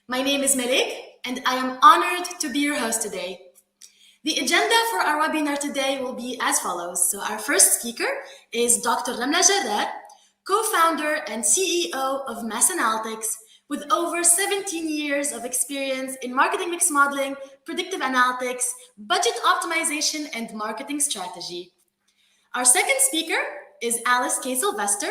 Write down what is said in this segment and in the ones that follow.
My name is Malik, and I am honored to be your host today. The agenda for our webinar today will be as follows. So our first speaker is Dr. Ramla Jarrar, co-founder and CEO of Mass Analytics, with over 17 years of experience in marketing mix modeling, predictive analytics, budget optimization, and marketing strategy. Our second speaker is Alice K. Sylvester,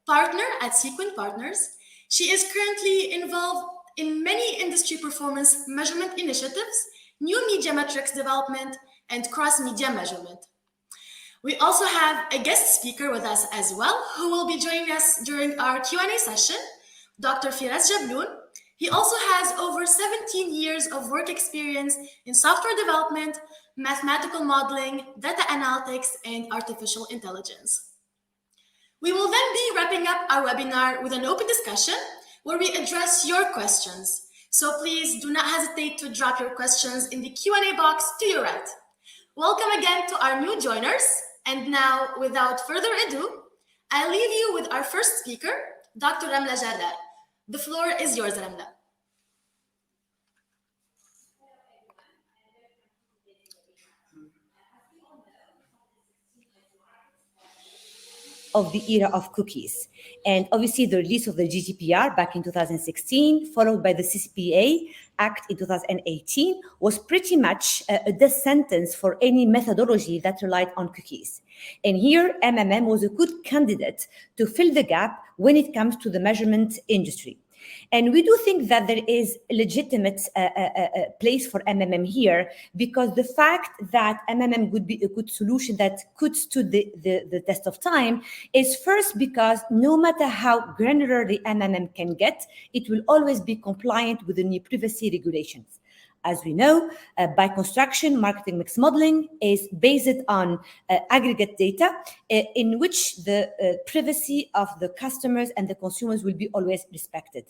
partner at Sequent Partners. She is currently involved in many industry performance measurement initiatives, new media metrics development, and cross-media measurement. We also have a guest speaker with us as well, who will be joining us during our Q&A session, Dr. Firas Jabloon. He also has over 17 years of work experience in software development, mathematical modeling, data analytics, and artificial intelligence. We will then be wrapping up our webinar with an open discussion where we address your questions. So please do not hesitate to drop your questions in the Q&A box to your right. Welcome again to our new joiners. And now, without further ado, I'll leave you with our first speaker, Dr. Ramla Jarrar. The floor is yours, Ramla. Of the era of cookies. And obviously the release of the GDPR back in 2016, followed by the CCPA Act in 2018, was pretty much a death sentence for any methodology that relied on cookies. And here, MMM was a good candidate to fill the gap when it comes to the measurement industry. And we do think that there is a legitimate place for MMM here, because the fact that MMM would be a good solution that could stood the test of time is first because no matter how granular the MMM can get, it will always be compliant with the new privacy regulations. As we know, by construction, marketing mix modeling is based on aggregate data in which the privacy of the customers and the consumers will be always respected.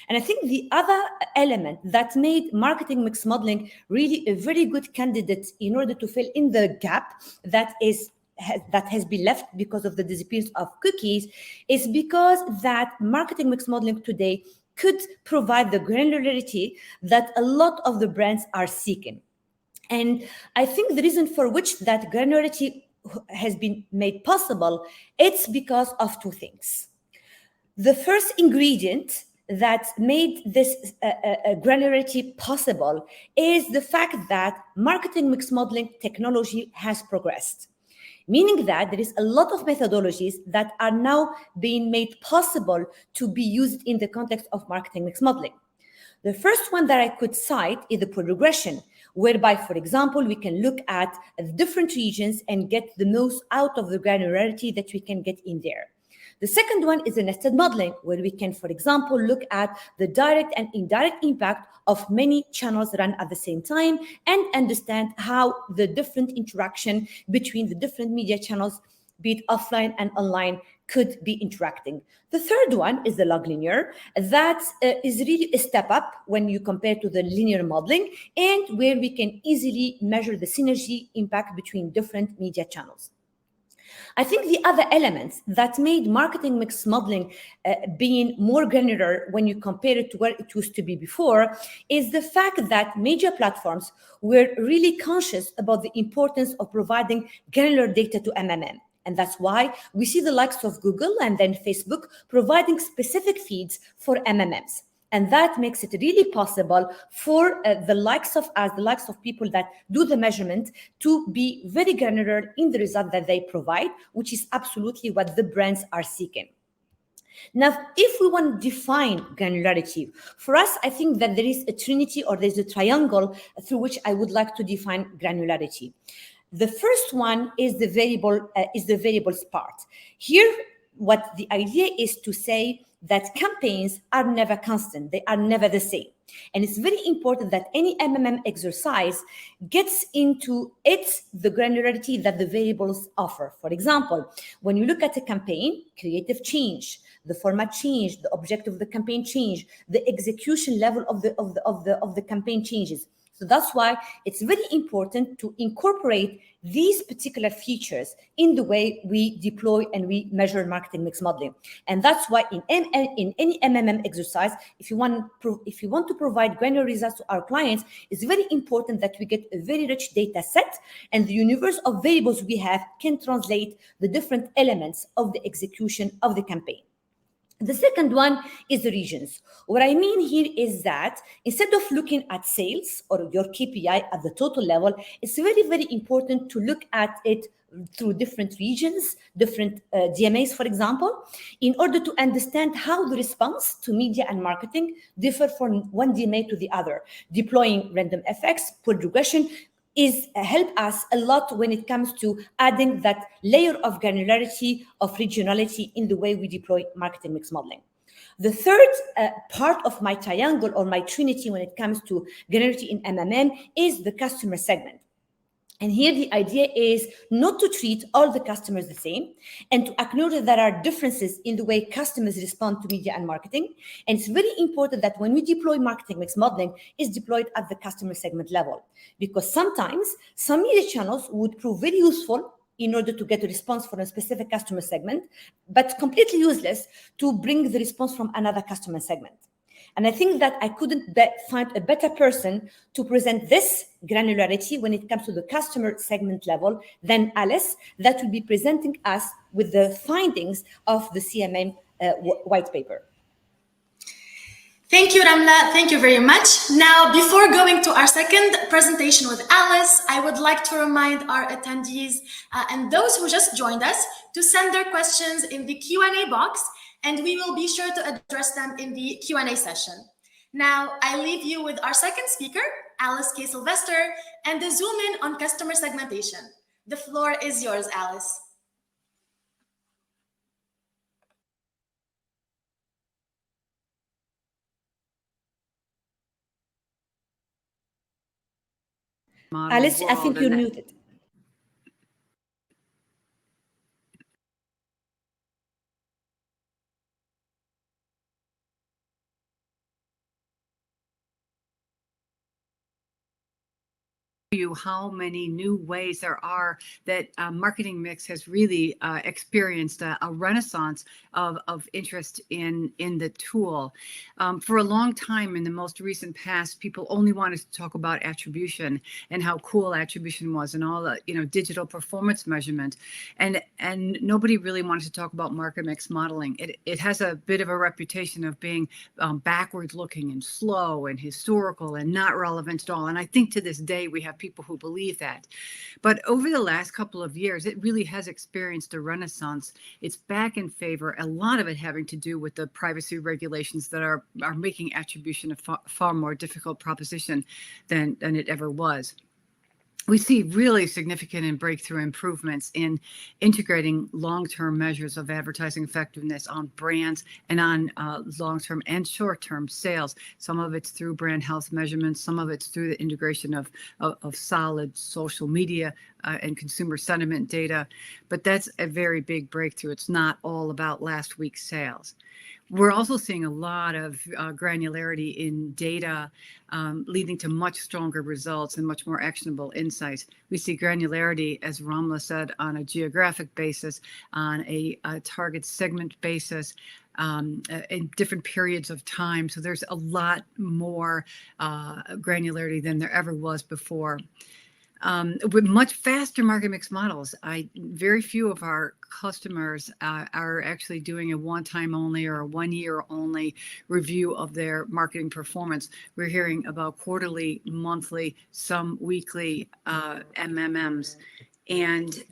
And I think the other element that made marketing mix modeling really a very good candidate in order to fill in the gap that has been left because of the disappearance of cookies is because that marketing mix modeling today could provide the granularity that a lot of the brands are seeking. And I think the reason for which that granularity has been made possible, it's because of two things. The first ingredient that made this granularity possible is the fact that marketing mix modeling technology has progressed. Meaning that there is a lot of methodologies that are now being made possible to be used in the context of marketing mix modeling. The first one that I could cite is the point regression, whereby, for example, we can look at different regions and get the most out of the granularity that we can get in there. The second one is the nested modeling, where we can, for example, look at the direct and indirect impact of many channels run at the same time and understand how the different interaction between the different media channels, be it offline and online, could be interacting. The third one is the log linear. That is really a step up when you compare to the linear modeling, and where we can easily measure the synergy impact between different media channels. I think the other elements that made marketing mix modeling being more granular when you compare it to where it used to be before is the fact that media platforms were really conscious about the importance of providing granular data to MMM. And that's why we see the likes of Google and then Facebook providing specific feeds for MMMs. And that makes it really possible for the likes of us, the likes of people that do the measurement, to be very granular in the result that they provide, which is absolutely what the brands are seeking. Now, if we want to define granularity, for us, I think that there is a trinity, or there's a triangle through which I would like to define granularity. The first one is the variables part. Here, what the idea is to say that campaigns are never constant, they are never the same. And it's very important that any MMM exercise gets into the granularity that the variables offer. For example, when you look at a campaign, creative change, the format change, the objective of the campaign change, the execution level of the campaign changes. So that's why it's very important to incorporate these particular features in the way we deploy and we measure marketing mix modeling. And that's why in any MMM exercise, if you want to provide granular results to our clients, it's very important that we get a very rich data set, and the universe of variables we have can translate the different elements of the execution of the campaign. The second one is the regions. What I mean here is that instead of looking at sales or your KPI at the total level, it's very, very important to look at it through different regions, different DMAs, for example, in order to understand how the response to media and marketing differ from one DMA to the other. Deploying random effects, pull regression, help us a lot when it comes to adding that layer of granularity, of regionality in the way we deploy marketing mix modeling. The third part of my triangle or my trinity when it comes to granularity in MMM is the customer segment. And here the idea is not to treat all the customers the same and to acknowledge that there are differences in the way customers respond to media and marketing. And it's very important that when we deploy marketing mix modeling, it's deployed at the customer segment level, because sometimes some media channels would prove very useful in order to get a response from a specific customer segment, but completely useless to bring the response from another customer segment. And I think that I couldn't find a better person to present this granularity when it comes to the customer segment level than Alice, that will be presenting us with the findings of the CMM white paper. Thank you, Ramla. Thank you very much. Now, before going to our second presentation with Alice, I would like to remind our attendees and those who just joined us to send their questions in the Q&A box, and we will be sure to address them in the Q&A session. Now, I leave you with our second speaker, Alice K. Sylvester, and the zoom in on customer segmentation. The floor is yours, Alice. Alice, I think you're muted. You how many new ways there are that marketing mix has really experienced a renaissance of interest in the tool. For a long time in the most recent past, people only wanted to talk about attribution and how cool attribution was and all the digital performance measurement, and nobody really wanted to talk about market mix modeling. It has a bit of a reputation of being backwards looking and slow and historical and not relevant at all. And I think to this day we have people who believe that. But over the last couple of years, it really has experienced a renaissance. It's back in favor, a lot of it having to do with the privacy regulations that are making attribution a far more difficult proposition than it ever was. We see really significant and breakthrough improvements in integrating long-term measures of advertising effectiveness on brands and on long-term and short-term sales. Some of it's through brand health measurements, some of it's through the integration of solid social media and consumer sentiment data. But that's a very big breakthrough. It's not all about last week's sales. We're also seeing a lot of granularity in data, leading to much stronger results and much more actionable insights. We see granularity, as Ramla said, on a geographic basis, on a target segment basis, in different periods of time. So there's a lot more granularity than there ever was before. With much faster market mix models, very few of our customers are actually doing a one-time only or a one-year only review of their marketing performance. We're hearing about quarterly, monthly, some weekly MMMs. And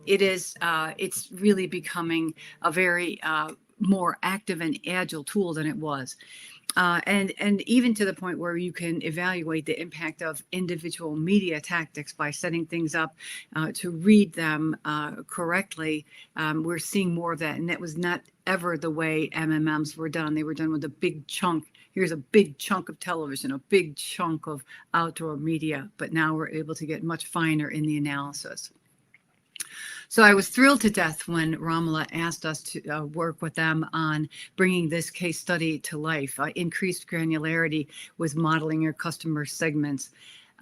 it's really becoming a very more active and agile tool than it was. And even to the point where you can evaluate the impact of individual media tactics by setting things up to read them correctly. We're seeing more of that, and that was not ever the way MMMs were done. They were done with a big chunk. Here's a big chunk of television, a big chunk of outdoor media, but now we're able to get much finer in the analysis. So I was thrilled to death when Ramla asked us to work with them on bringing this case study to life, increased granularity with modeling your customer segments.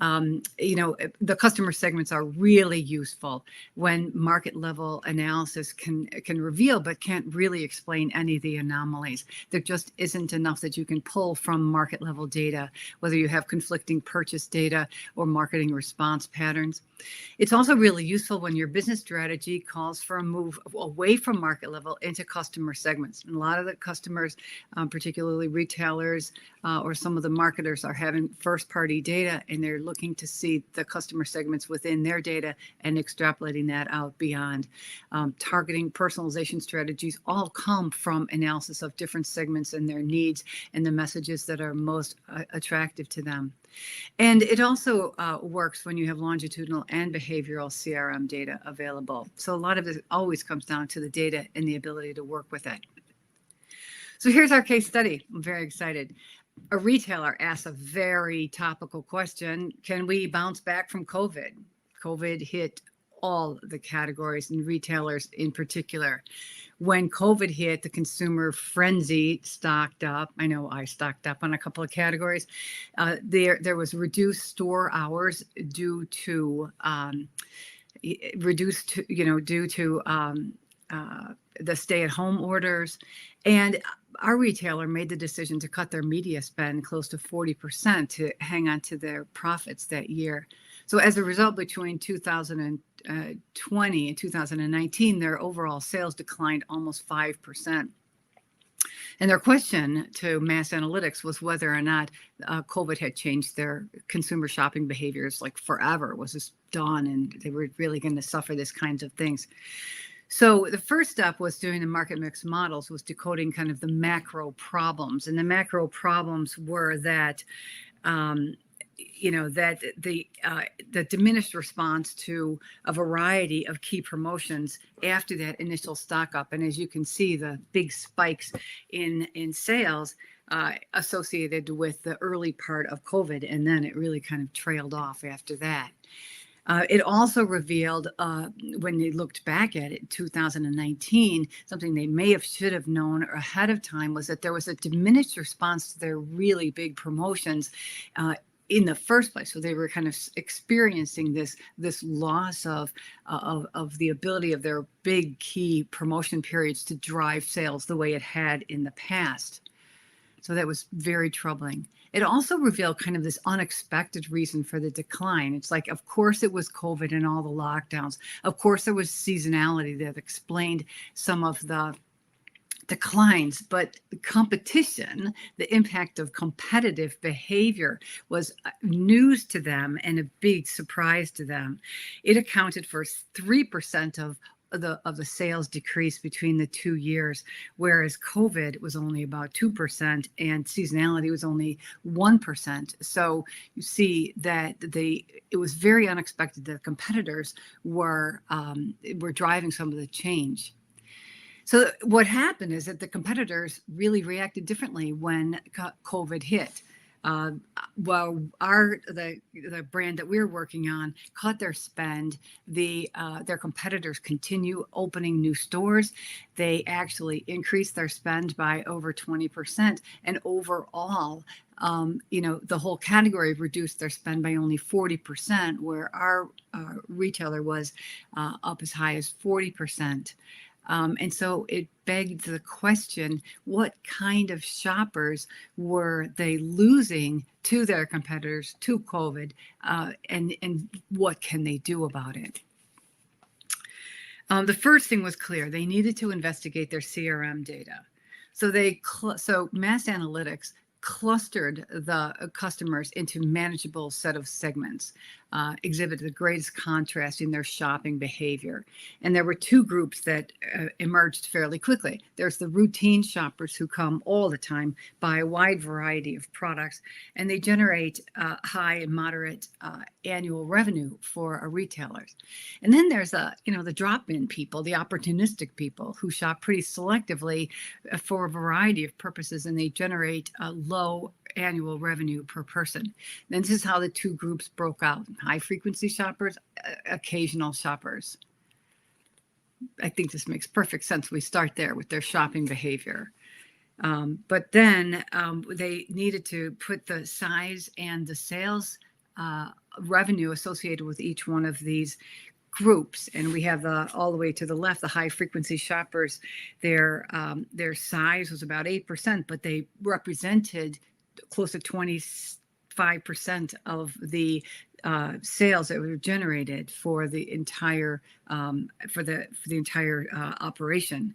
the customer segments are really useful when market level analysis can reveal, but can't really explain any of the anomalies. There just isn't enough that you can pull from market level data, whether you have conflicting purchase data or marketing response patterns. It's also really useful when your business strategy calls for a move away from market level into customer segments. And a lot of the customers, particularly retailers or some of the marketers, are having first-party data, and they're looking to see the customer segments within their data and extrapolating that out beyond. Targeting, personalization strategies all come from analysis of different segments and their needs and the messages that are most attractive to them. And it also works when you have longitudinal and behavioral CRM data available. So a lot of it always comes down to the data and the ability to work with it. So here's our case study. I'm very excited. A retailer asks a very topical question: can we bounce back from COVID? COVID hit all the categories and retailers in particular. When COVID hit, the consumer frenzy stocked up. I know I stocked up on a couple of categories. There was reduced store hours due to the stay-at-home orders, and our retailer made the decision to cut their media spend close to 40% to hang on to their profits that year. So as a result, between 2020 and 2019, their overall sales declined almost 5%. And their question to Mass Analytics was whether or not COVID had changed their consumer shopping behaviors like forever. Was this done and they were really going to suffer these kinds of things? So the first step was doing the market mix models, was decoding kind of the macro problems. And the macro problems were that the diminished response to a variety of key promotions after that initial stock up. And as you can see, the big spikes in sales associated with the early part of COVID, and then it really kind of trailed off after that. It also revealed, when they looked back at it in 2019, something they should have known ahead of time, was that there was a diminished response to their really big promotions in the first place. So they were kind of experiencing this loss of the ability of their big key promotion periods to drive sales the way it had in the past. So that was very troubling. It also revealed kind of this unexpected reason for the decline. It's like, of course, it was COVID and all the lockdowns. Of course, there was seasonality that explained some of the declines, but the competition, the impact of competitive behavior, was news to them and a big surprise to them. It accounted for 3% of the sales decrease between the 2 years, whereas COVID was only about 2% and seasonality was only 1%. So you see that it was very unexpected that competitors were driving some of the change. So what happened is that the competitors really reacted differently when COVID hit. While the brand that we're working on cut their spend, their competitors continue opening new stores. They actually increased their spend by over 20%, and overall, the whole category reduced their spend by only 40%, where our retailer was up as high as 40%. And so it begged the question, what kind of shoppers were they losing to their competitors, to COVID, and what can they do about it? The first thing was clear. They needed to investigate their CRM data. So Mass Analytics clustered the customers into manageable set of segments, exhibited the greatest contrast in their shopping behavior. And there were two groups that emerged fairly quickly. There's the routine shoppers who come all the time, buy a wide variety of products, and they generate high and moderate annual revenue for a retailer. And then there's the drop-in people, the opportunistic people who shop pretty selectively for a variety of purposes, and they generate low annual revenue per person. And this is how the two groups broke out: high frequency shoppers, occasional shoppers. I think this makes perfect sense. We start there with their shopping behavior. But then they needed to put the size and the sales revenue associated with each one of these groups. And we have all the way to the left, the high frequency shoppers. Their size was about 8%, but they represented close to 25% of the sales that were generated for the entire operation.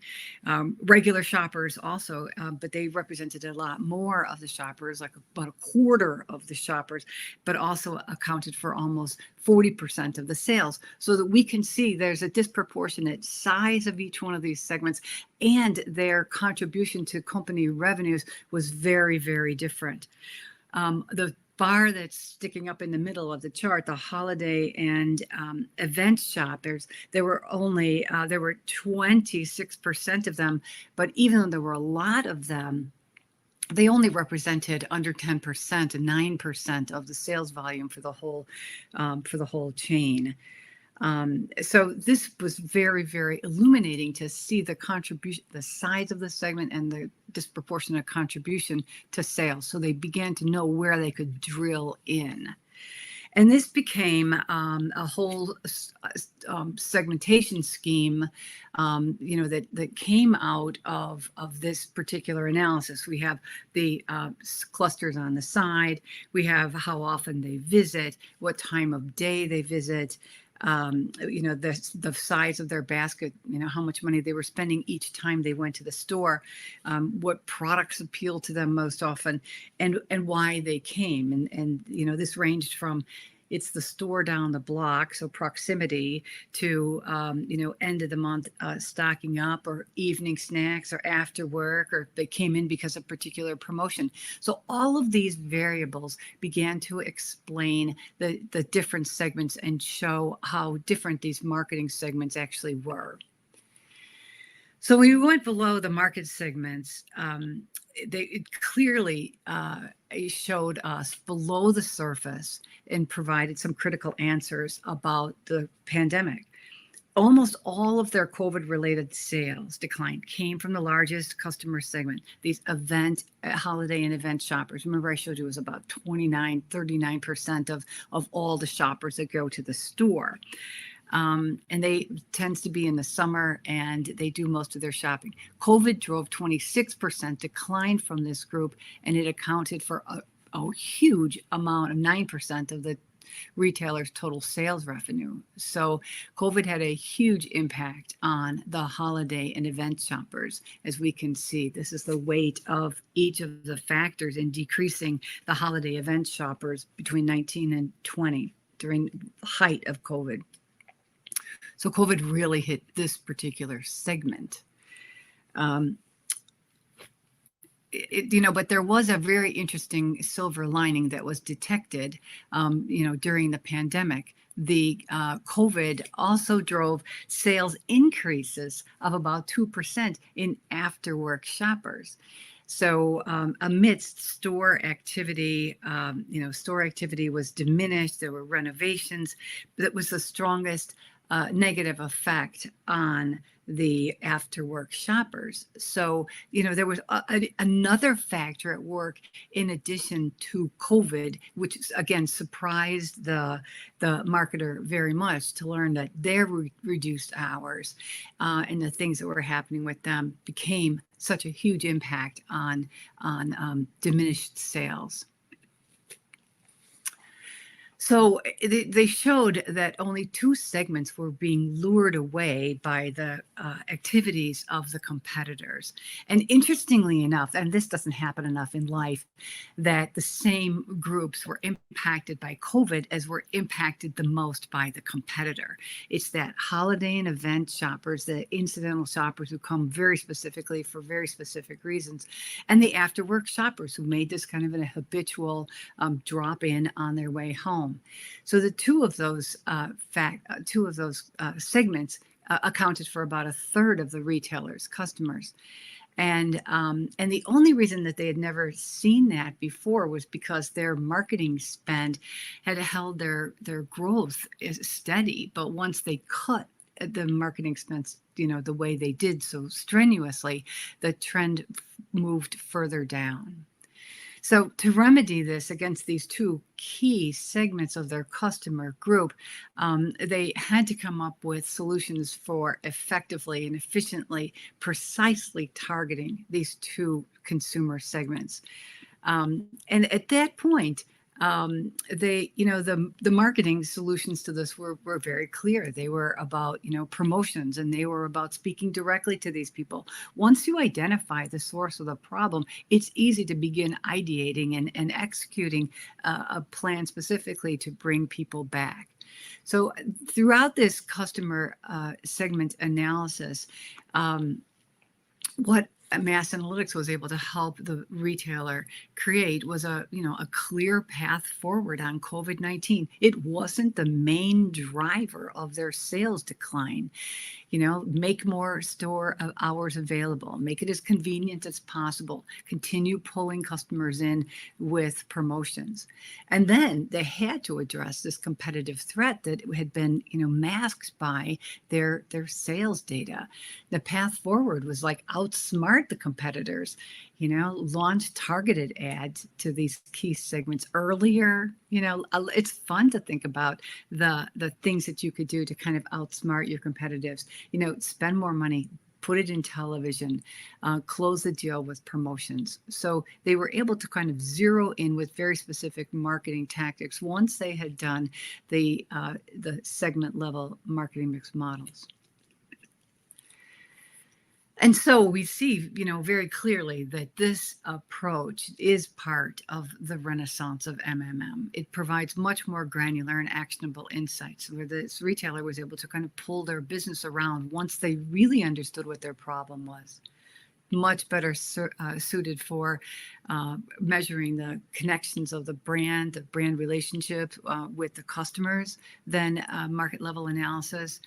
Regular shoppers also, but they represented a lot more of the shoppers, like about a quarter of the shoppers, but also accounted for almost 40% of the sales. So that we can see there's a disproportionate size of each one of these segments, and their contribution to company revenues was very, very different. The bar that's sticking up in the middle of the chart, the holiday and event shoppers, there were 26% of them, but even though there were a lot of them, they only represented under 10% and 9% of the sales volume for the whole chain. So this was very, very illuminating to see the contribution, the size of the segment and the disproportionate contribution to sales. So they began to know where they could drill in. And this became a whole segmentation scheme, that came out of this particular analysis. We have the clusters on the side. We have how often they visit, what time of day they visit, the size of their basket, how much money they were spending each time they went to the store, what products appealed to them most often, and why they came. And this ranged from, it's the store down the block, so proximity, to end of the month stocking up, or evening snacks, or after work, or they came in because of particular promotion. So all of these variables began to explain the different segments and show how different these marketing segments actually were. So when we went below the market segments, it clearly showed us below the surface and provided some critical answers about the pandemic. Almost all of their COVID-related sales decline came from the largest customer segment, these holiday and event shoppers. Remember, I showed you it was about 39% of all the shoppers that go to the store. And they tends to be in the summer, and they do most of their shopping. COVID drove 26% decline from this group, and it accounted for a huge amount of 9% of the retailers' total sales revenue. So COVID had a huge impact on the holiday and event shoppers. As we can see, this is the weight of each of the factors in decreasing the holiday event shoppers between 19 and 20 during the height of COVID. So COVID really hit this particular segment. But there was a very interesting silver lining that was detected, during the pandemic. The COVID also drove sales increases of about 2% in after-work shoppers. So amidst store activity, store activity was diminished. There were renovations. That was the strongest negative effect on the after-work shoppers. So, there was another factor at work in addition to COVID, which again surprised the marketer very much to learn that their reduced hours and the things that were happening with them became such a huge impact on diminished sales. So they showed that only 2 segments were being lured away by the activities of the competitors. And interestingly enough, and this doesn't happen enough in life, that the same groups were impacted by COVID as were impacted the most by the competitor. It's that holiday and event shoppers, the incidental shoppers who come very specifically for very specific reasons, and the after-work shoppers who made this kind of a habitual drop-in on their way home. So the two of those segments accounted for about a third of the retailers' customers. And the only reason that they had never seen that before was because their marketing spend had held their growth steady. But once they cut the marketing expense, the way they did so strenuously, the trend moved further down. So to remedy this against these two key segments of their customer group, they had to come up with solutions for effectively and efficiently, precisely targeting these two consumer segments. And at that point, the marketing solutions to this were very clear. They were about, promotions, and they were about speaking directly to these people. Once you identify the source of the problem, it's easy to begin ideating and executing a plan specifically to bring people back. So throughout this customer segment analysis, what Mass Analytics was able to help the retailer create was a clear path forward on COVID-19. It wasn't the main driver of their sales decline. Make more store hours available, make it as convenient as possible, continue pulling customers in with promotions. And then they had to address this competitive threat that had been, masked by their sales data. The path forward was like outsmart the competitors, launch targeted ads to these key segments earlier. It's fun to think about the things that you could do to kind of outsmart your competitors. Spend more money, put it in television, close the deal with promotions. So they were able to kind of zero in with very specific marketing tactics once they had done the segment level marketing mix models. And so we see, very clearly that this approach is part of the renaissance of MMM. It provides much more granular and actionable insights, where this retailer was able to kind of pull their business around once they really understood what their problem was. Much better suited for measuring the connections of the brand relationship with the customers than market level analysis.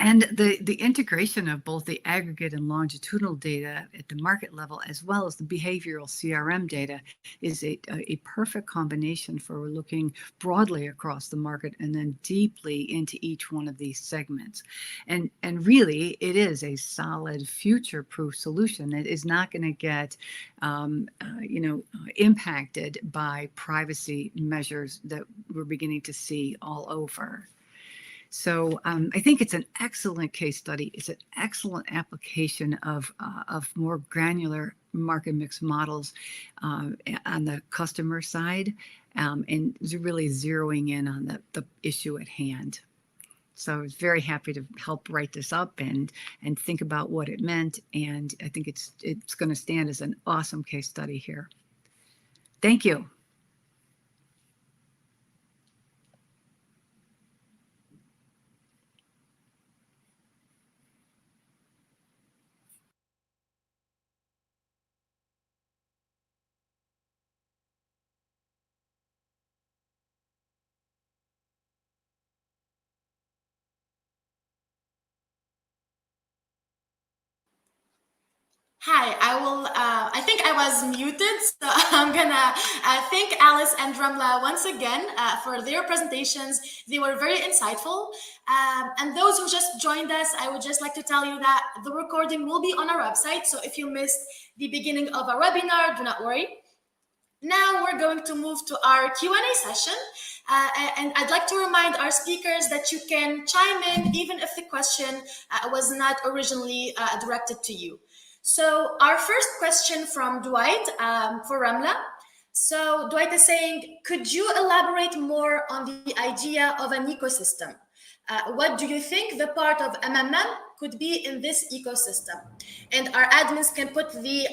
And the integration of both the aggregate and longitudinal data at the market level, as well as the behavioral CRM data, is a perfect combination for looking broadly across the market and then deeply into each one of these segments. And really, it is a solid future-proof solution that is not going to get impacted by privacy measures that we're beginning to see all over. So I think it's an excellent case study. It's an excellent application of more granular market mix models on the customer side, and really zeroing in on the issue at hand. So I was very happy to help write this up and think about what it meant. And I think it's going to stand as an awesome case study here. Thank you. Hi, I think I was muted, so I'm gonna thank Alice and Ramla once again for their presentations. They were very insightful. And those who just joined us, I would just like to tell you that the recording will be on our website. So if you missed the beginning of our webinar, do not worry. Now we're going to move to our Q&A session. And I'd like to remind our speakers that you can chime in even if the question was not originally directed to you. So our first question from Dwight for Ramla. So Dwight is saying, could you elaborate more on the idea of an ecosystem? What do you think the part of MMM could be in this ecosystem? And our admins can put the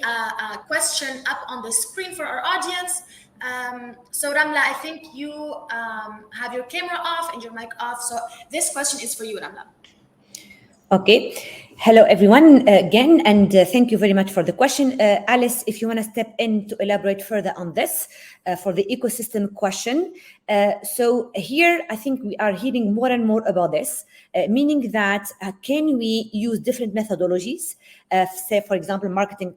question up on the screen for our audience. So Ramla, I think you have your camera off and your mic off. So this question is for you, Ramla. Okay. Hello, everyone, again, and thank you very much for the question. Alice, if you want to step in to elaborate further on this for the ecosystem question. So here, I think we are hearing more and more about this, meaning that can we use different methodologies, say, for example, marketing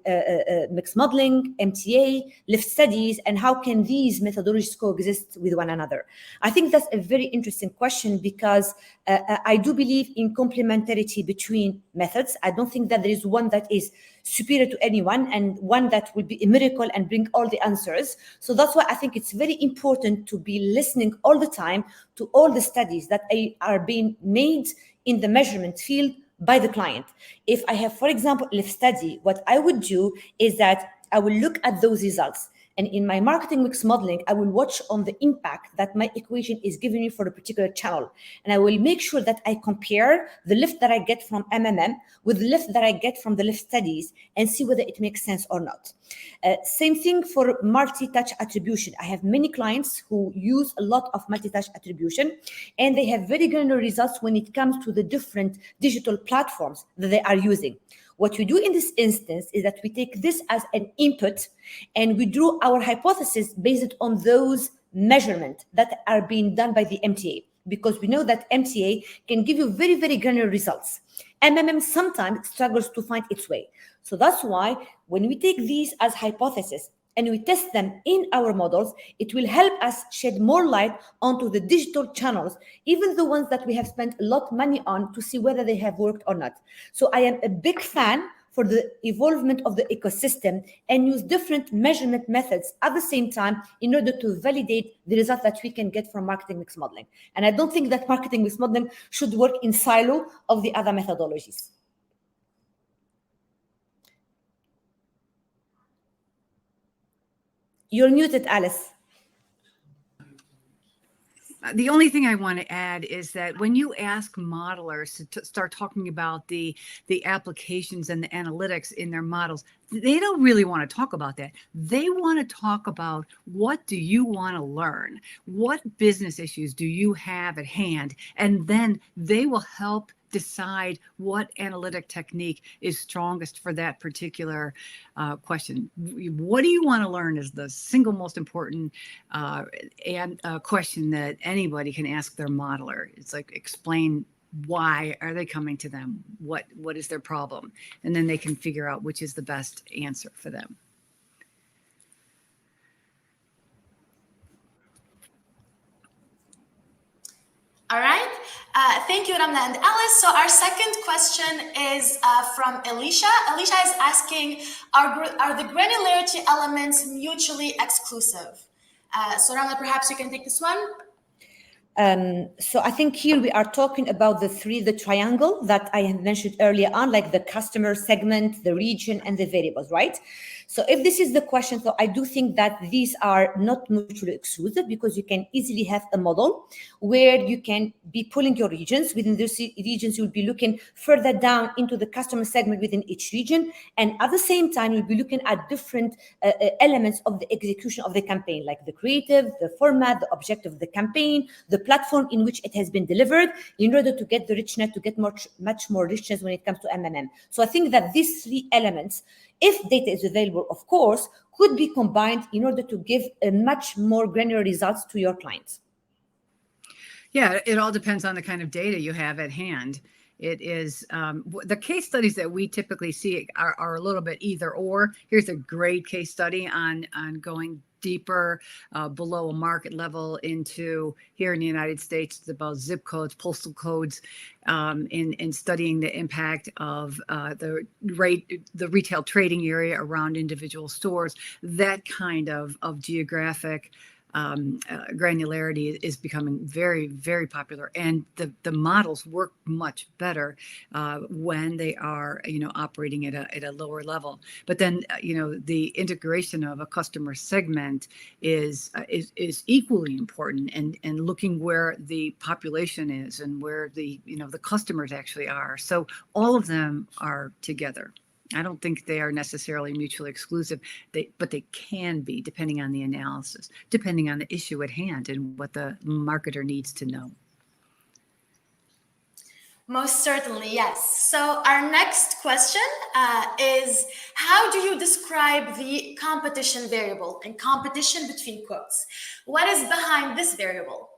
mix modeling, MTA, lift studies, and how can these methodologies coexist with one another? I think that's a very interesting question because I do believe in complementarity between methods. methods. I don't think that there is one that is superior to anyone and one that will be a miracle and bring all the answers. So that's why I think it's very important to be listening all the time to all the studies that are being made in the measurement field by the client. If I have, for example, a lift study, what I would do is that I will look at those results. And in my marketing mix modeling, I will watch on the impact that my equation is giving me for a particular channel. And I will make sure that I compare the lift that I get from MMM with the lift that I get from the lift studies and see whether it makes sense or not. Same thing for multi-touch attribution. I have many clients who use a lot of multi-touch attribution, and they have very granular results when it comes to the different digital platforms that they are using. What we do in this instance is that we take this as an input and we drew our hypothesis based on those measurements that are being done by the MTA, because we know that MTA can give you very, very granular results. MMM sometimes struggles to find its way. So that's why when we take these as hypotheses and we test them in our models, it will help us shed more light onto the digital channels, even the ones that we have spent a lot of money on, to see whether they have worked or not. So I am a big fan for the evolvement of the ecosystem and use different measurement methods at the same time in order to validate the result that we can get from marketing mix modeling. And I don't think that marketing mix modeling should work in silo of the other methodologies. You're muted, Alice. The only thing I want to add is that when you ask modelers to start talking about the applications and the analytics in their models, they don't really want to talk about that. They want to talk about, what do you want to learn? What business issues do you have at hand? And then they will help decide what analytic technique is strongest for that particular question. What do you want to learn is the single most important question that anybody can ask their modeler. It's like, explain why are they coming to them? What is their problem? And then they can figure out which is the best answer for them. All right. Thank you, Ramna and Alice. So our second question is from Alicia. Alicia is asking, are the granularity elements mutually exclusive? So Ramna, perhaps you can take this one. So I think here we are talking about the triangle that I have mentioned earlier on, like the customer segment, the region, and the variables, right? So if this is the question, so I do think that these are not mutually exclusive, because you can easily have a model where you can be pulling your regions. Within those regions, you'll be looking further down into the customer segment within each region. And at the same time, you'll be looking at different elements of the execution of the campaign, like the creative, the format, the objective of the campaign, the platform in which it has been delivered, in order to get the richness, to get much more richness when it comes to MMM. So I think that these three elements, if data is available, of course, could be combined in order to give a much more granular results to your clients. Yeah, it all depends on the kind of data you have at hand. It is the case studies that we typically see are a little bit either or. Here's a great case study on going deeper below a market level into, here in the United States, it's about zip codes, postal codes, in studying the impact of the retail trading area around individual stores. That kind of geographic granularity is becoming very, very popular, and the models work much better when they are, operating at a lower level. But then, the integration of a customer segment is equally important, and looking where the population is and where the customers actually are. So all of them are together. I don't think they are necessarily mutually exclusive, but they can be, depending on the analysis, depending on the issue at hand and what the marketer needs to know. Most certainly, yes. So our next question is, how do you describe the competition variable, and competition between quotes? What is behind this variable?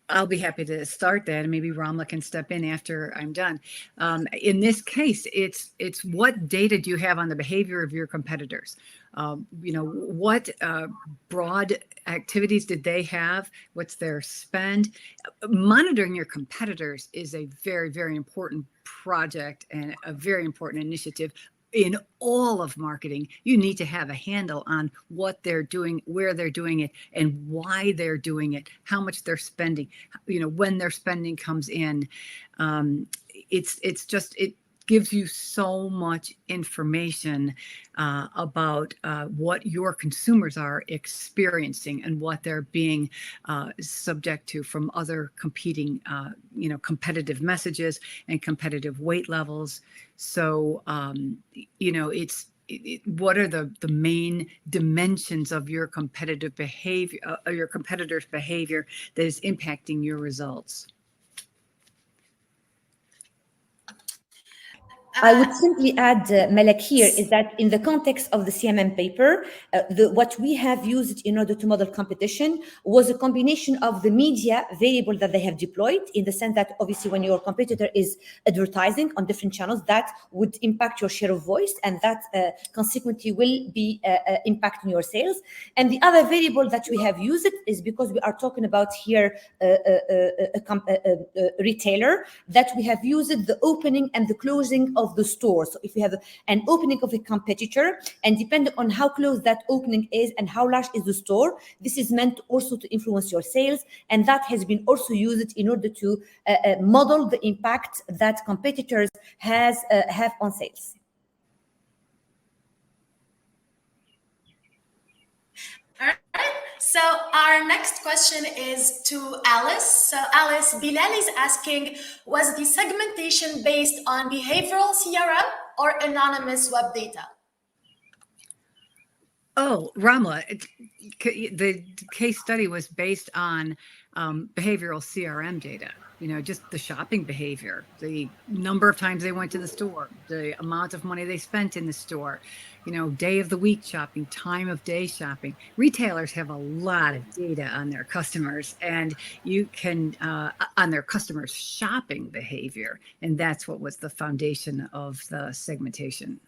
I'll be happy to start that, and maybe Ramla can step in after I'm done. In this case, it's what data do you have on the behavior of your competitors? What broad activities did they have? What's their spend? Monitoring your competitors is a very, very important project and a very important initiative. In all of marketing, you need to have a handle on what they're doing, where they're doing it, and why they're doing it, how much they're spending, when their spending comes in. It gives you so much information about what your consumers are experiencing and what they're being subject to from other competing, competitive messages and competitive weight levels. So, what are the main dimensions of your competitive behavior, your competitor's behavior that is impacting your results? I would simply add, Malak, here is that in the context of the CMM paper, what we have used in order to model competition was a combination of the media variable that they have deployed, in the sense that obviously when your competitor is advertising on different channels, that would impact your share of voice, and that consequently will be impacting your sales. And the other variable that we have used is because we are talking about here a retailer, that we have used the opening and the closing of the store. So if we have an opening of a competitor, and depending on how close that opening is and how large is the store, this is meant also to influence your sales, and that has been also used in order to model the impact that competitors have on sales. All right. So our next question is to Alice. So Alice, Bilal is asking, was the segmentation based on behavioral CRM or anonymous web data? Oh, Ramla, the case study was based on behavioral CRM data, just the shopping behavior, the number of times they went to the store, the amount of money they spent in the store, day of the week shopping, time of day shopping. Retailers have a lot of data on their customers, and you can, on their customers' shopping behavior. And that's what was the foundation of the segmentation.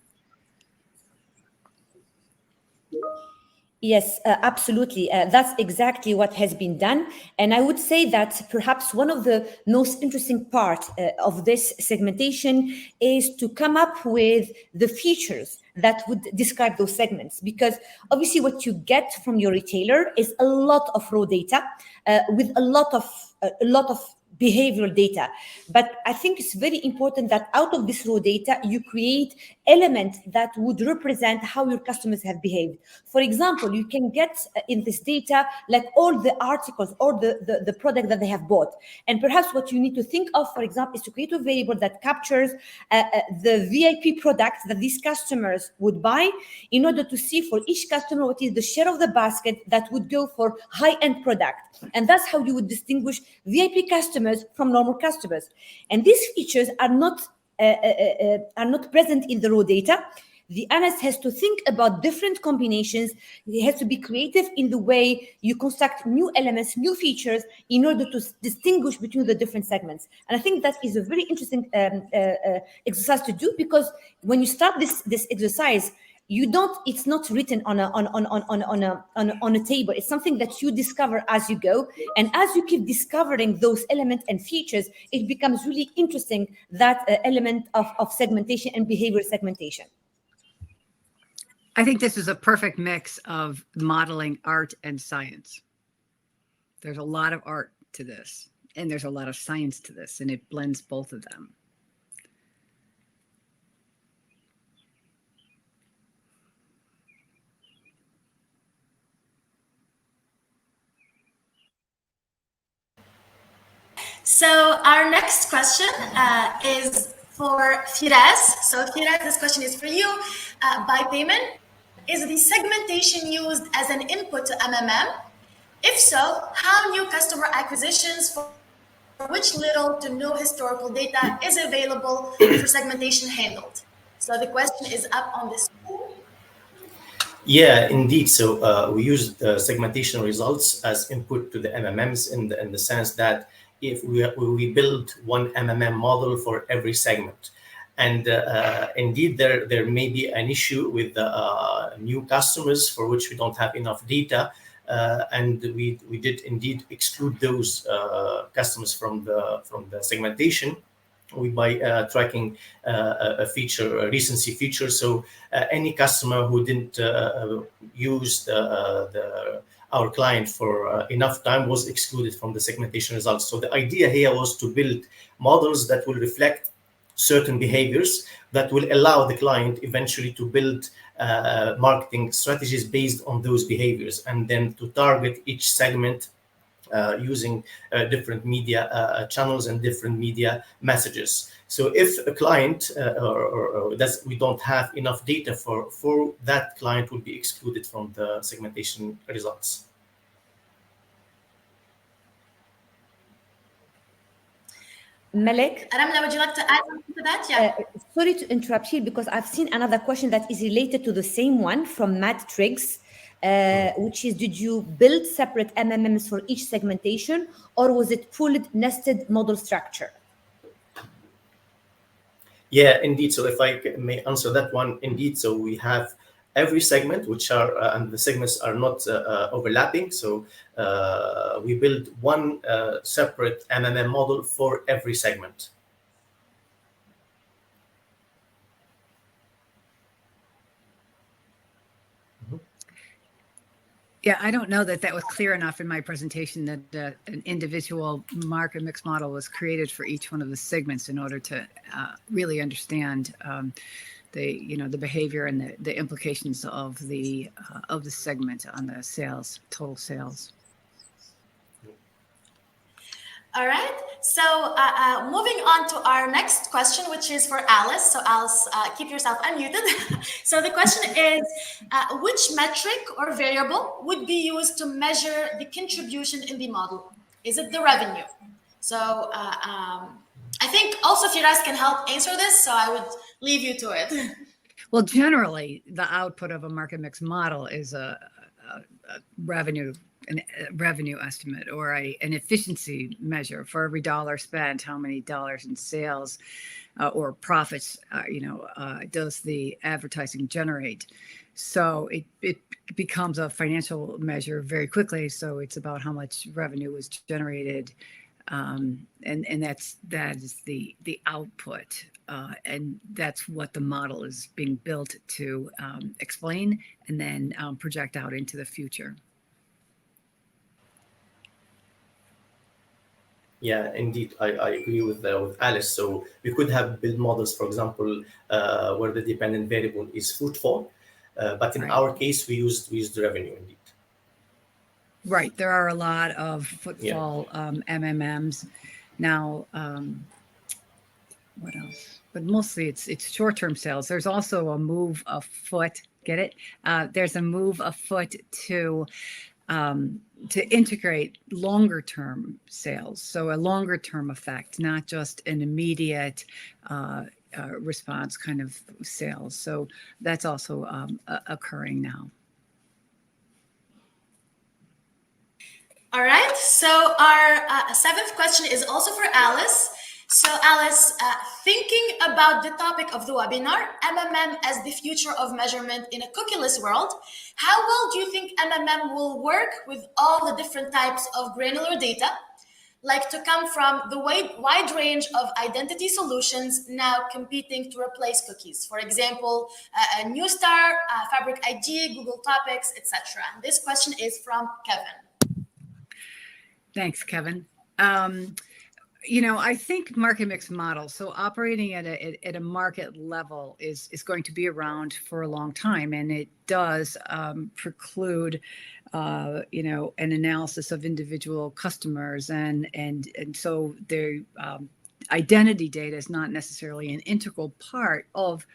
Yes, absolutely. That's exactly what has been done. And I would say that perhaps one of the most interesting parts of this segmentation is to come up with the features that would describe those segments. Because obviously what you get from your retailer is a lot of raw data with a lot of behavioral data. But I think it's very important that out of this raw data, you create elements that would represent how your customers have behaved. For example, you can get in this data, like all the articles or the product that they have bought. And perhaps what you need to think of, for example, is to create a variable that captures the VIP products that these customers would buy, in order to see for each customer what is the share of the basket that would go for high-end product. And that's how you would distinguish VIP customers from normal customers. And these features are not present in the raw data. The analyst has to think about different combinations. He has to be creative in the way you construct new elements, new features, in order to distinguish between the different segments. And I think that is a very interesting exercise to do, because when you start this exercise, it's not written on a table. It's something that you discover as you go, and as you keep discovering those elements and features, it becomes really interesting, that element of segmentation and behavior segmentation. I think this is a perfect mix of modeling art and science. There's a lot of art to this, and there's a lot of science to this, and it blends both of them. So our next question is for Firas. So Firas, this question is for you. By payment, is the segmentation used as an input to MMM? If so, how new customer acquisitions for which little to no historical data is available for segmentation handled? So the question is up on the screen. Yeah, indeed. So we use the segmentation results as input to the MMMs in the sense that if we build one MMM model for every segment, and indeed there may be an issue with the new customers for which we don't have enough data, and we did indeed exclude those customers from the segmentation by tracking a feature, a recency feature. So any customer who didn't use our client for enough time was excluded from the segmentation results. So the idea here was to build models that will reflect certain behaviors that will allow the client eventually to build marketing strategies based on those behaviors, and then to target each segment using different media channels and different media messages. So if a client or we don't have enough data for that client, will be excluded from the segmentation results. Malik? Ramla, would you like to add something to that? Yeah. Sorry to interrupt here, because I've seen another question that is related to the same one from Matt Triggs, which is, did you build separate MMMs for each segmentation, or was it pooled nested model structure? Yeah, indeed. So if I may answer that one, indeed. So we have every segment, which are and the segments are not overlapping. So we build one separate MMM model for every segment. Yeah, I don't know that was clear enough in my presentation that an individual market mix model was created for each one of the segments in order to really understand the behavior and the implications of the segment on the sales, total sales. All right. So moving on to our next question, which is for Alice. So Alice, keep yourself unmuted. So the question is, which metric or variable would be used to measure the contribution in the model? Is it the revenue? So I think also Firas can help answer this, so I would leave you to it. Well, generally, the output of a market mix model is a revenue estimate, or an efficiency measure. For every dollar spent, how many dollars in sales or profits does the advertising generate? So it becomes a financial measure very quickly. So it's about how much revenue was generated, and that is the output, and that's what the model is being built to explain and then project out into the future. Yeah, indeed, I agree with Alice. So we could have built models, for example, where the dependent variable is footfall, but in our case, we used the revenue indeed. Right, there are a lot of footfall MMMs now. What else? But mostly it's short-term sales. There's also a move afoot. Get it? There's a move afoot to integrate longer-term sales, so a longer-term effect, not just an immediate response kind of sales. So that's also occurring now. All right. So our seventh question is also for Alice. So Alice, thinking about the topic of the webinar, MMM as the future of measurement in a cookieless world, how well do you think MMM will work with all the different types of granular data, like to come from the wide range of identity solutions now competing to replace cookies? For example, Newstar, Fabric ID, Google Topics, etc. And this question is from Kevin. Thanks, Kevin. I think market mix models, so operating at a market level is going to be around for a long time, and it does preclude an analysis of individual customers, and so the identity data is not necessarily an integral part of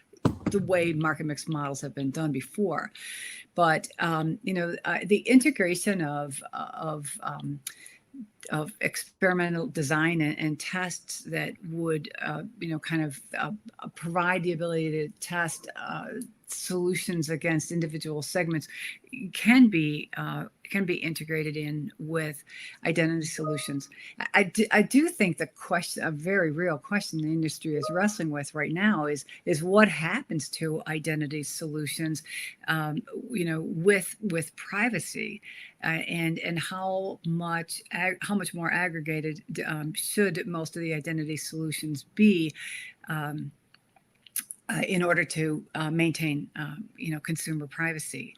the way market mix models have been done before. But the integration of experimental design and tests that would, provide the ability to test solutions against individual segments can be integrated in with identity solutions. I do think the question, a very real question the industry is wrestling with right now, is what happens to identity solutions, with privacy, and how much more aggregated should most of the identity solutions be, in order to maintain, consumer privacy.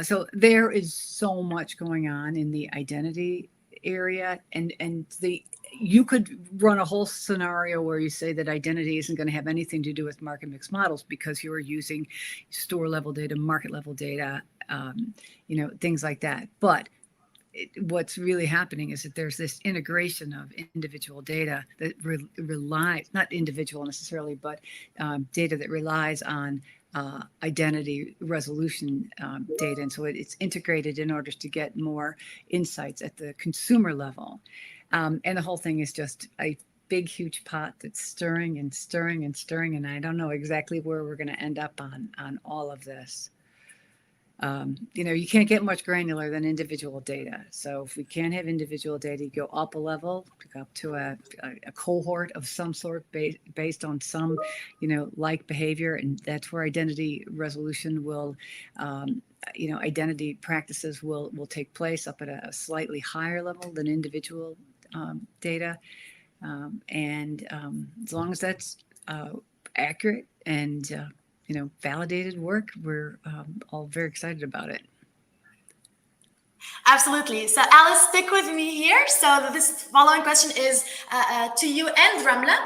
So there is so much going on in the identity area, and you could run a whole scenario where you say that identity isn't going to have anything to do with market mix models because you are using store level data, market level data, things like that. But what's really happening is that there's this integration of individual data that relies, not individual necessarily, but data that relies on identity resolution data. And so it's integrated in order to get more insights at the consumer level. And the whole thing is just a big, huge pot that's stirring and stirring and stirring. And I don't know exactly where we're going to end up on all of this. You can't get much granular than individual data. So if we can't have individual data, you go up a level, go up to a cohort of some sort based on some, like behavior. And that's where identity resolution will, identity practices will take place up at a slightly higher level than individual data. And as long as that's accurate and validated work, we're all very excited about it. Absolutely. So Alice, stick with me here. So this following question is to you and Ramla.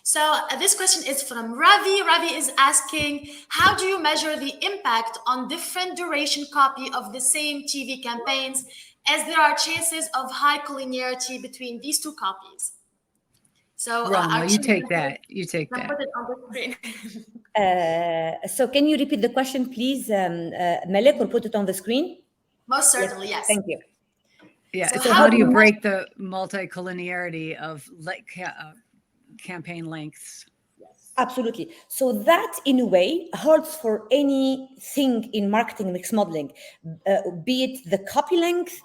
So this question is from Ravi. Ravi is asking, how do you measure the impact on different duration copy of the same TV campaigns, as there are chances of high collinearity between these two copies? So Ramla, you take that. You take that. Put it on the screen. So can you repeat the question, please, Malik, or put it on the screen? Most certainly, yes. Thank you. Yeah. So How do you break the multi-collinearity of campaign lengths? Absolutely. So that, in a way, holds for anything in marketing mix modeling, be it the copy length,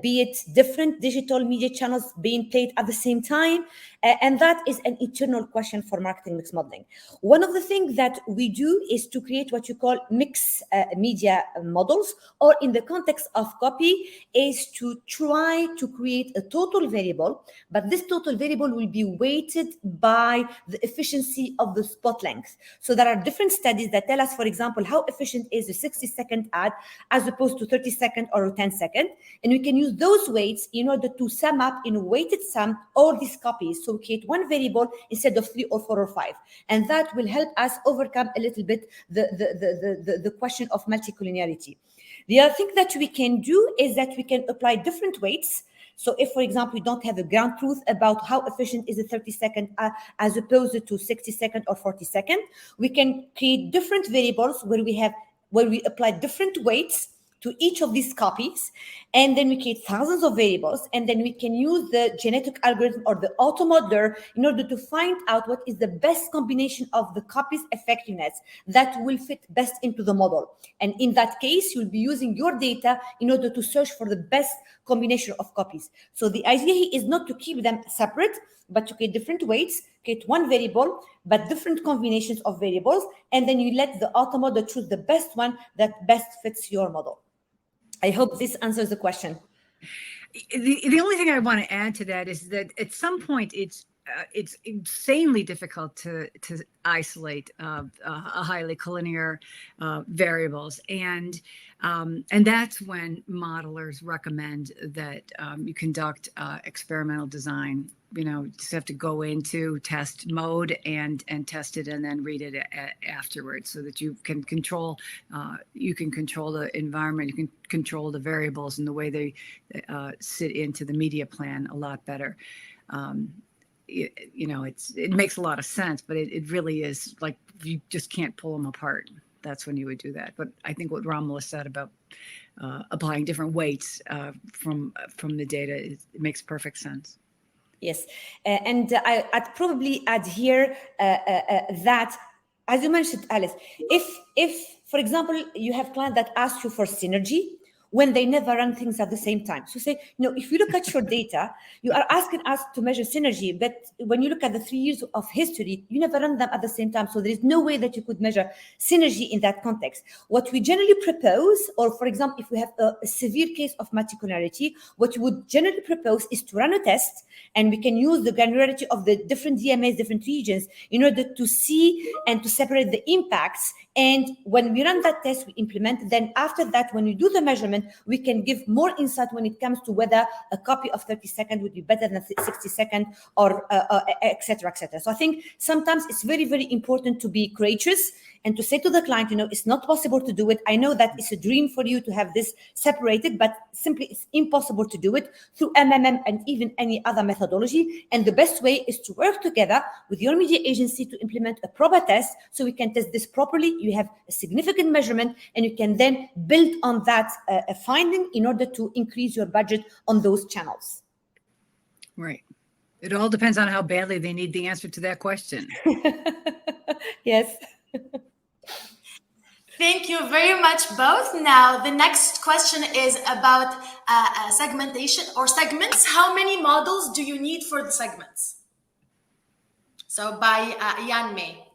be it different digital media channels being played at the same time. And that is an eternal question for marketing mix modeling. One of the things that we do is to create what you call mix media models, or in the context of copy, is to try to create a total variable, but this total variable will be weighted by the efficiency of the spot length. So there are different studies that tell us, for example, how efficient is a 60-second ad as opposed to 30-second or 10-second. And we can use those weights in order to sum up in a weighted sum all these copies. So we create one variable instead of 3 or 4 or 5. And that will help us overcome a little bit the question of multicollinearity. The other thing that we can do is that we can apply different weights. So if, for example, we don't have a ground truth about how efficient is a 30-second as opposed to 60-second or 40-second, we can create different variables where we apply different weights to each of these copies, and then we create thousands of variables, and then we can use the genetic algorithm or the auto modeler in order to find out what is the best combination of the copies effectiveness that will fit best into the model. And in that case, you'll be using your data in order to search for the best combination of copies. So the idea here is not to keep them separate, but to create different weights, create one variable, but different combinations of variables, and then you let the auto model choose the best one that best fits your model. I hope this answers the question. The only thing I want to add to that is that at some point it's insanely difficult to isolate a highly collinear variables, and that's when modelers recommend that you conduct experimental design. Just have to go into test mode and test it, and then read it afterwards, so that you can control the environment, you can control the variables and the way they sit into the media plan a lot better. It makes a lot of sense, but it really is like you just can't pull them apart. That's when you would do that. But I think what Ramla said about applying different weights from the data, it makes perfect sense. Yes, and I'd probably add here that, as you mentioned, Alice, if For example, you have clients that ask you for synergy when they never run things at the same time. So say, if you look at your data, you are asking us to measure synergy, but when you look at the 3 years of history, you never run them at the same time. So there is no way that you could measure synergy in that context. What we generally propose, or for example, if we have a severe case of multicollinearity, what we would generally propose is to run a test, and we can use the granularity of the different DMAs, different regions, in order to see and to separate the impacts. And when we run that test, we implement. Then after that, when we do the measurement, we can give more insight when it comes to whether a copy of 30 seconds would be better than 60 seconds, or et cetera, et cetera. So I think sometimes it's very, very important to be courageous and to say to the client, it's not possible to do it. I know that it's a dream for you to have this separated, but simply it's impossible to do it through MMM and even any other methodology. And the best way is to work together with your media agency to implement a proper test, so we can test this properly. You have a significant measurement, and you can then build on that finding in order to increase your budget on those channels. Right. It all depends on how badly they need the answer to that question. Yes. Thank you very much, both. Now, the next question is about segmentation or segments. How many models do you need for the segments? So by Yan May.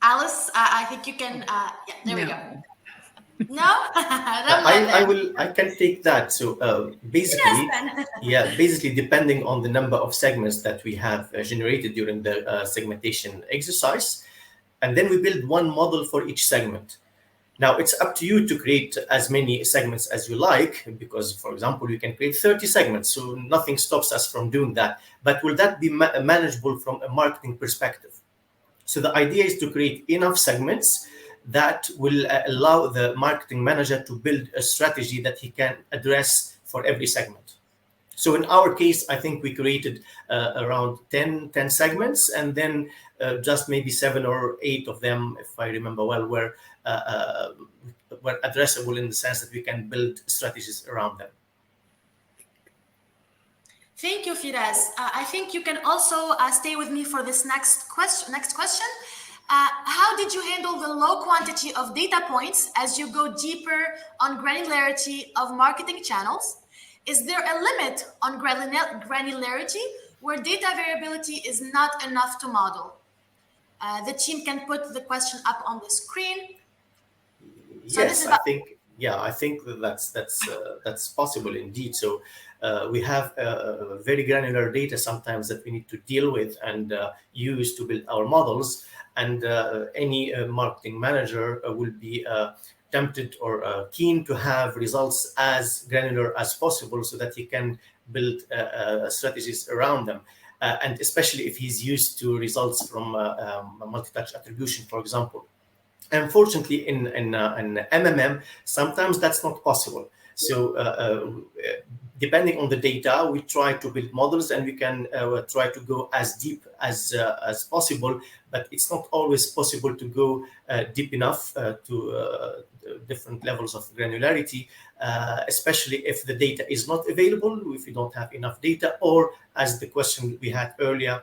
Alice, I think you can, there we go. No? I can take that. So basically, Yes, basically depending on the number of segments that we have generated during the segmentation exercise, and then we build one model for each segment. Now it's up to you to create as many segments as you like, because, for example, you can create 30 segments, so nothing stops us from doing that. But will that be manageable from a marketing perspective? So the idea is to create enough segments that will allow the marketing manager to build a strategy that he can address for every segment. So in our case, I think we created around 10 segments, and then just maybe 7 or 8 of them, if I remember well, were addressable in the sense that we can build strategies around them. Thank you, Firas. I think you can also stay with me for this next question. How did you handle the low quantity of data points as you go deeper on granularity of marketing channels? Is there a limit on granularity where data variability is not enough to model? The team can put the question up on the screen. So yes, I think that's possible indeed. So we have very granular data sometimes that we need to deal with and use to build our models. And any marketing manager will be tempted or keen to have results as granular as possible, so that he can build strategies around them. And especially if he's used to results from multi-touch attribution, for example. Unfortunately, in MMM, sometimes that's not possible. So depending on the data, we try to build models, and we can try to go as deep as possible, but it's not always possible to go deep enough to different levels of granularity, especially if the data is not available, if we don't have enough data, or as the question we had earlier,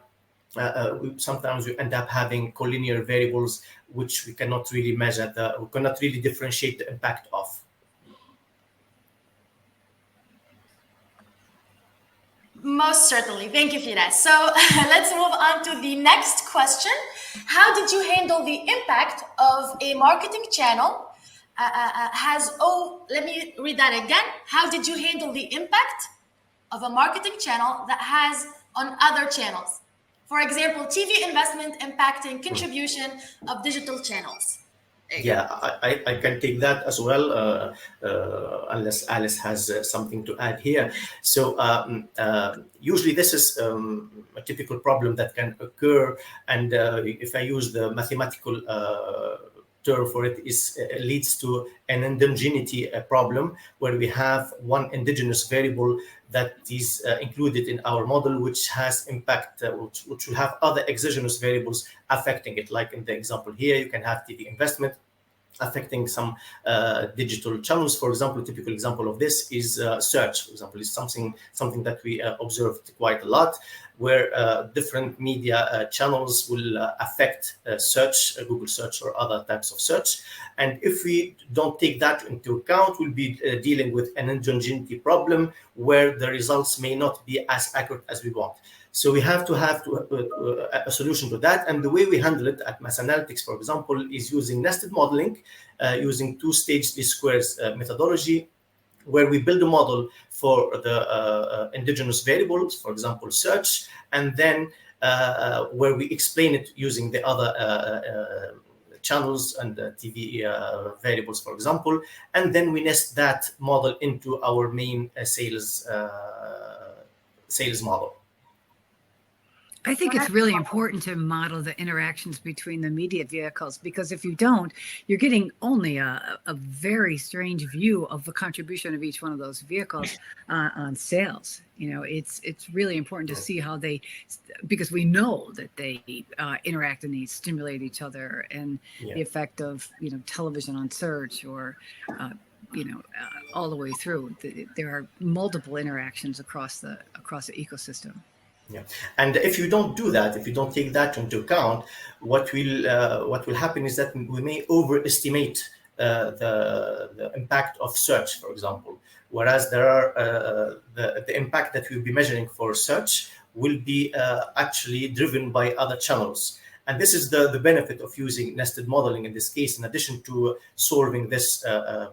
sometimes we end up having collinear variables which we cannot really measure, we cannot really differentiate the impact of. Most certainly. Thank you, Firas. So let's move on to the next question. How did you handle the impact of a marketing channel let me read that again. How did you handle the impact of a marketing channel that has on other channels? For example, TV investment impacting contribution of digital channels. Yeah, I can take that as well, unless Alice has something to add here. So usually this is a typical problem that can occur, and if I use the mathematical term for it, leads to an endogeneity problem, where we have one endogenous variable that is included in our model, which has impact, which will have other exogenous variables affecting it. Like in the example here, you can have TV investment, affecting some digital channels. For example, a typical example of this is search. For example, is something that we observed quite a lot, where different media channels will affect search, Google search or other types of search. And if we don't take that into account, we'll be dealing with an ingenuity problem where the results may not be as accurate as we want. So we have to have a solution to that. And the way we handle it at Mass Analytics, for example, is using nested modeling, using two-stage least squares methodology, where we build a model for the endogenous variables, for example, search, and then where we explain it using the other channels and TV variables, for example, and then we nest that model into our main sales model. I think it's really important to model the interactions between the media vehicles, because if you don't, you're getting only a very strange view of the contribution of each one of those vehicles on sales. You know, it's really important to see how they, because we know that they interact and they stimulate each other, and the effect of, you know, television on search, or all the way through. There are multiple interactions across the ecosystem. Yeah, and if you don't do that, if you don't take that into account, what will happen is that we may overestimate the impact of search, for example. Whereas there are the impact that we'll be measuring for search will be actually driven by other channels. And this is the benefit of using nested modeling in this case, in addition to solving this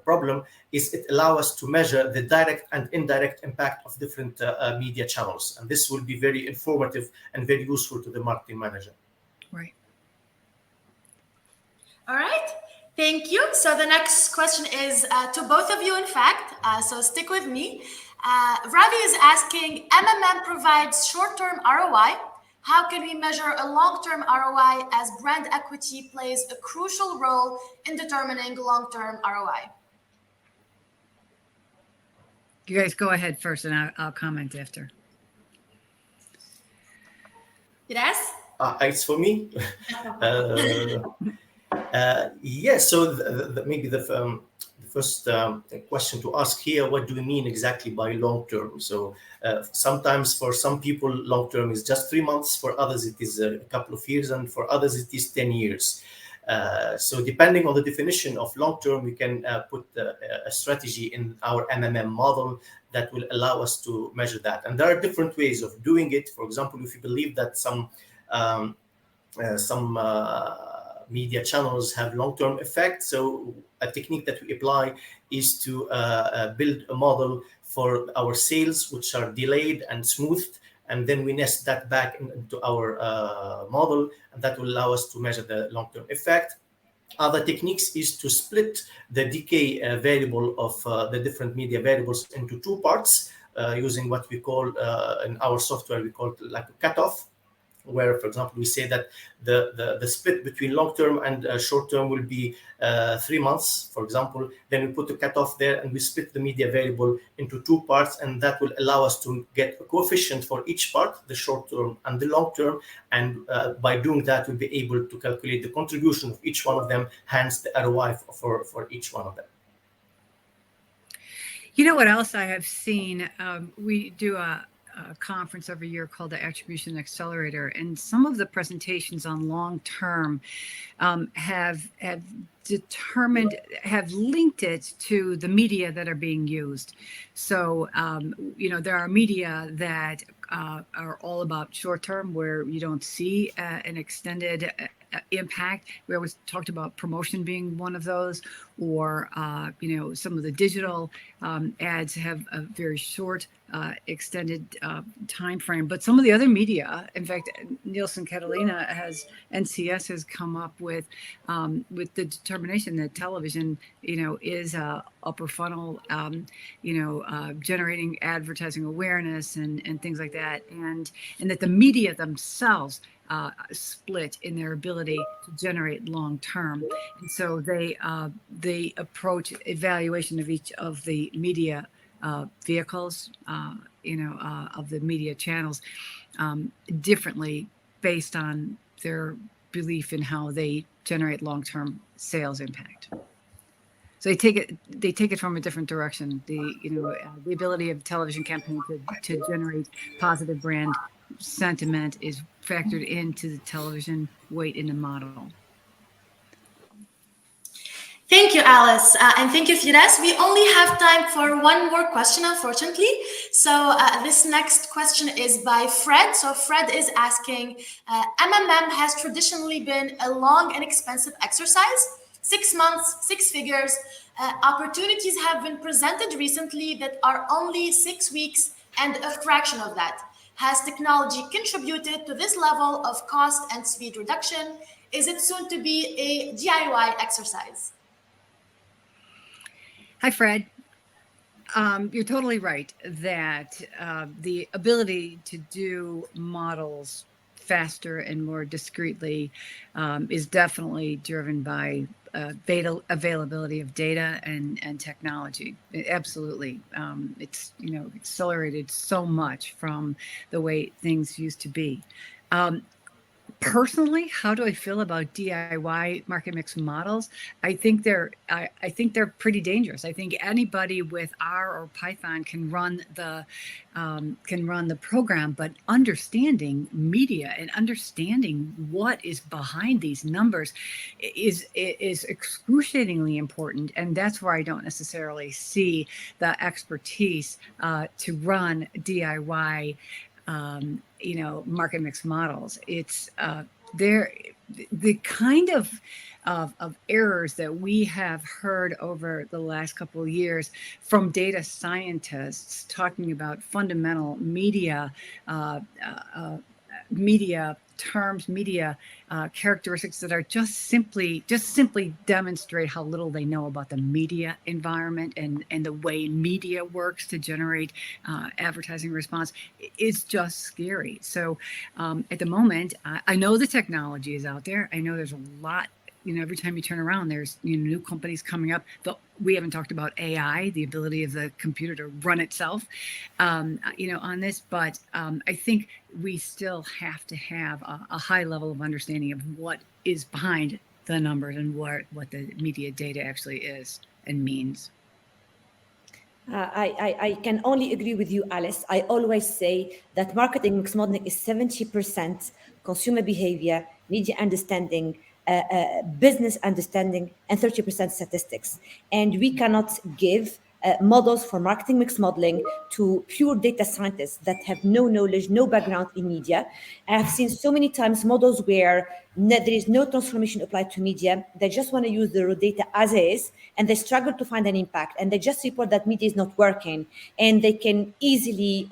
problem, is it allows us to measure the direct and indirect impact of different media channels. And this will be very informative and very useful to the marketing manager. Right. All right. Thank you. So the next question is to both of you, in fact. So stick with me. Ravi is asking, MMM provides short-term ROI. How can we measure a long-term ROI, as brand equity plays a crucial role in determining long-term ROI? You guys go ahead first, and I'll comment after. Yes? It's for me. Yes. So maybe the first question to ask here: what do we mean exactly by long term? So sometimes for some people, long term is just 3 months. For others, it is a couple of years, and for others, it is 10 years. So depending on the definition of long term, we can put a strategy in our MMM model that will allow us to measure that. And there are different ways of doing it. For example, if you believe that some media channels have long-term effects, so a technique that we apply is to build a model for our sales, which are delayed and smoothed, and then we nest that back into our model, and that will allow us to measure the long-term effect. Other techniques is to split the decay variable of the different media variables into two parts, using what we call in our software, we call it like a cutoff, where, for example, we say that the split between long-term and short-term will be 3 months, for example. Then we put a cutoff there, and we split the media variable into two parts, and that will allow us to get a coefficient for each part, the short-term and the long-term. And by doing that, we'll be able to calculate the contribution of each one of them, hence the ROI for each one of them. You know what else I have seen? We do a conference every year called the Attribution Accelerator, and some of the presentations on long term have linked it to the media that are being used. So there are media that are all about short term, where you don't see an extended impact. We always talked about promotion being one of those, or some of the digital ads have a very short extended time frame. But some of the other media, in fact, Nielsen Catalina NCS has come up with the determination that television is upper funnel generating advertising awareness and things like that, and that the media themselves split in their ability to generate long term. And so they approach evaluation of each of the media vehicles, of the media channels differently based on their belief in how they generate long-term sales impact. So they take it from a different direction. The ability of television campaign to generate positive brand sentiment is factored into the television weight in the model. Thank you, Alice. And thank you, Firas. We only have time for one more question, unfortunately. So this next question is by Fred. So Fred is asking, MMM has traditionally been a long and expensive exercise, 6 months, 6 figures. Opportunities have been presented recently that are only 6 weeks and a fraction of that. Has technology contributed to this level of cost and speed reduction? Is it soon to be a DIY exercise? Hi, Fred. You're totally right that the ability to do models faster and more discreetly is definitely driven by availability of data and technology. Absolutely. It's accelerated so much from the way things used to be. Personally, how do I feel about DIY market mix models? I think they're pretty dangerous. I think anybody with R or Python can run the program, but understanding media and understanding what is behind these numbers is excruciatingly important. And that's where I don't necessarily see the expertise to run DIY market mix models. It's the kind of errors that we have heard over the last couple of years from data scientists talking about fundamental media terms, media characteristics that are just simply demonstrate how little they know about the media environment and the way media works to generate advertising response is just scary. So at the moment, I know the technology is out there. I know there's a lot. Every time you turn around, there's new companies coming up. We haven't talked about AI, the ability of the computer to run itself, on this. But I think we still have to have a high level of understanding of what is behind the numbers and what the media data actually is and means. I can only agree with you, Alice. I always say that marketing mix modeling is 70% consumer behavior, media understanding, business understanding, and 30% statistics. And we cannot give models for marketing mix modeling to pure data scientists that have no knowledge, no background in media. I have seen so many times models where there is no transformation applied to media. They just want to use the raw data as is, and they struggle to find an impact. And they just report that media is not working, and they can easily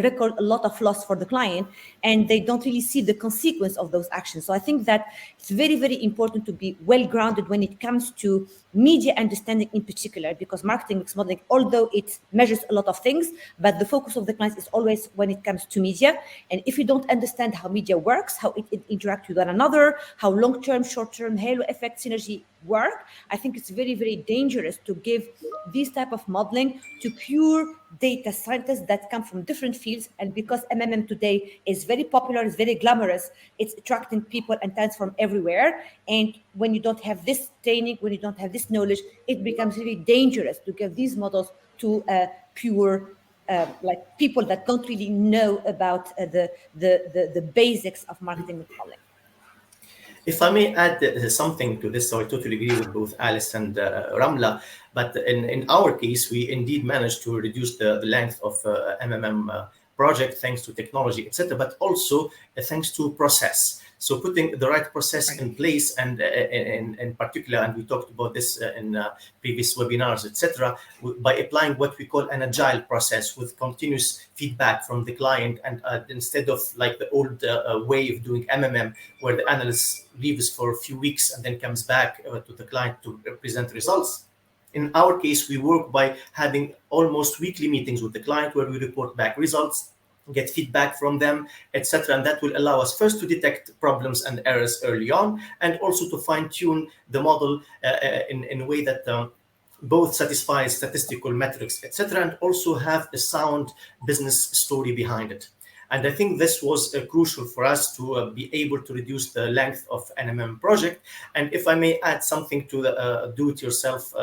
record a lot of loss for the client, and they don't really see the consequence of those actions. So I think that it's very, very important to be well grounded when it comes to media understanding in particular, because marketing mix modeling, although it measures a lot of things, but the focus of the clients is always when it comes to media. And if you don't understand how media works, how it interacts with one another, how long-term, short-term halo effect synergy work, I think it's very, very dangerous to give this type of modeling to pure data scientists that come from different fields. And because MMM today is very popular, it's very glamorous, it's attracting people and talents from everywhere. And when you don't have this training, when you don't have this knowledge, it becomes really dangerous to give these models to pure people that don't really know about the basics of marketing modeling. If I may add something to this, so I totally agree with both Alice and Ramla, but in our case, we indeed managed to reduce the length of MMM project thanks to technology, etc., but also thanks to process. So putting the right process in place, and in particular, and we talked about this in previous webinars, etc., by applying what we call an agile process with continuous feedback from the client, and instead of like the old way of doing MMM, where the analyst leaves for a few weeks and then comes back to the client to present results. In our case, we work by having almost weekly meetings with the client where we report back results, get feedback from them, etc. And that will allow us first to detect problems and errors early on, and also to fine-tune the model in a way that both satisfies statistical metrics, etc., and also have a sound business story behind it. And I think this was crucial for us to be able to reduce the length of NMM project. And if I may add something to the do-it-yourself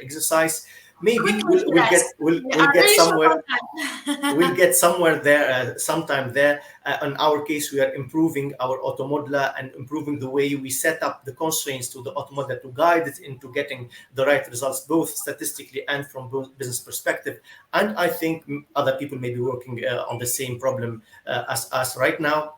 exercise, maybe Quickly, yes. We we'll are get very short somewhere. on time. We'll get somewhere there, sometime there. In our case, we are improving our automodula and improving the way we set up the constraints to the automodula to guide it into getting the right results, both statistically and from both business perspective. And I think other people may be working on the same problem as us right now.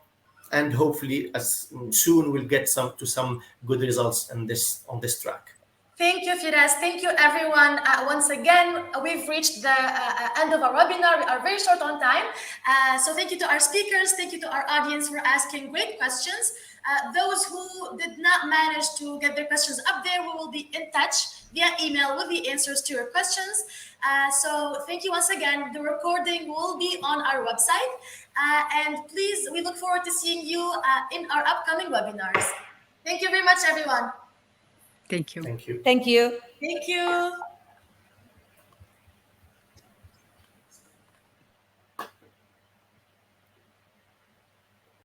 And hopefully, as soon we'll get some good results on this track. Thank you, Firas. Thank you, everyone. Once again, we've reached the end of our webinar. We are very short on time. So thank you to our speakers. Thank you to our audience for asking great questions. Those who did not manage to get their questions up there, we will be in touch via email with the answers to your questions. So thank you once again. The recording will be on our website. And please, we look forward to seeing you in our upcoming webinars. Thank you very much, everyone. Thank you. Thank you. Thank you. Thank you.